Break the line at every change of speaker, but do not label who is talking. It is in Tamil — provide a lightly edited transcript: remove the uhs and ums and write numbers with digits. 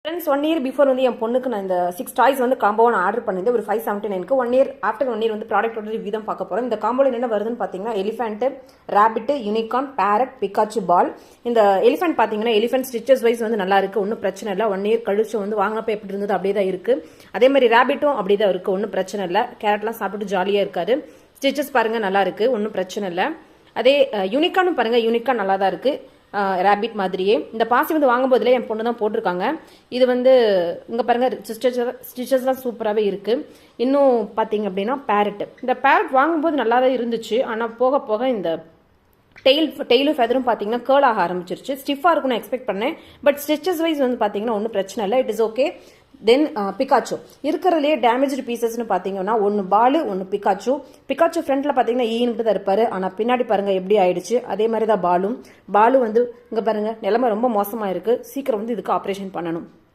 ஃப்ரெண்ட்ஸ் 1 இயர் பிஃபோர் வந்து என் பொண்ணுக்கு நான் இந்த 6 டாய்ஸ் வந்து காம்போவை நான் ஆர்டர் பண்ணியிருந்தேன் ஒரு 579க்கு. 1 இயர் ஆஃப்டர் 1 இயர் வந்து ப்ராடக்ட்டோட ரிவ்யூ தான் பார்க்க போகிறோம். இந்த காம்போவில் என்ன வருதுன்னு பார்த்தீங்கன்னா எலிஃபென்ட்டு, ரேபிட்டு, யூனிகார்ன், பேரட், பிகாச்சு பால். இந்த எலிஃபென்ட் பார்த்தீங்கன்னா எலிஃபென்ட் ஸ்டிச்சஸ் வைஸ் வந்து நல்லா இருக்குது, ஒன்றும் பிரச்சனை இல்லை. 1 இயர் கழிச்சு வந்து வாங்கினப்போ எப்படி இருந்தது அப்படியே தான் இருக்குது. அதே மாதிரி ரேபிட்டும் அப்படியே தான் இருக்குது, ஒன்றும் பிரச்சனை இல்லை. கேரட்லாம் சாப்பிட்டு ஜாலியாக இருக்காரு. ஸ்டிச்சஸ் பாருங்கள் நல்லா இருக்குது, ஒன்றும் பிரச்சனை இல்லை. அதே யூனிகார்னும் பாருங்கள், யூனிகார்ன் நல்லா தான் இருக்குது ரேபிட் மாதிரியே. இந்த பாசி வந்து வாங்கும்போதுல என் பொண்ணு தான் போட்டிருக்காங்க. இது வந்து இங்கே பாருங்க ஸ்டிச்சஸ்லாம் சூப்பராகவே இருக்குது. இன்னும் பார்த்தீங்க அப்படின்னா பேரட், இந்த பேரட் வாங்கும்போது நல்லா தான் இருந்துச்சு. ஆனால் போக போக இந்த டெய்லும் ஃபெதரும் பார்த்தீங்கன்னா கேர்ள் ஆக ஆரம்பிச்சிருச்சு. ஸ்டிஃபாக இருக்கும்னு எக்ஸ்பெக்ட் பண்ணேன். பட் ஸ்டிச்சஸ் வைஸ் வந்து பார்த்தீங்கன்னா ஒன்றும் பிரச்சனை இல்லை, it is okay. Then Pikachu இருக்கிறதுலே டேமேஜ்டு பீசஸ்ன்னு பார்த்தீங்கன்னா ஒன்று பாலு, ஒன்று பிகாச்சு. பிகாச்சு ஃப்ரண்ட்ல பார்த்தீங்கன்னா ஈன்ட்டு தான் இருப்பாரு, ஆனால் பின்னாடி பாருங்க எப்படி ஆயிடுச்சு. அதே மாதிரி தான் பாலு வந்து இங்கே பாருங்க நிலைமை ரொம்ப மோசமாக இருக்கு. சீக்கிரம் வந்து இதுக்கு ஆப்ரேஷன் பண்ணணும்.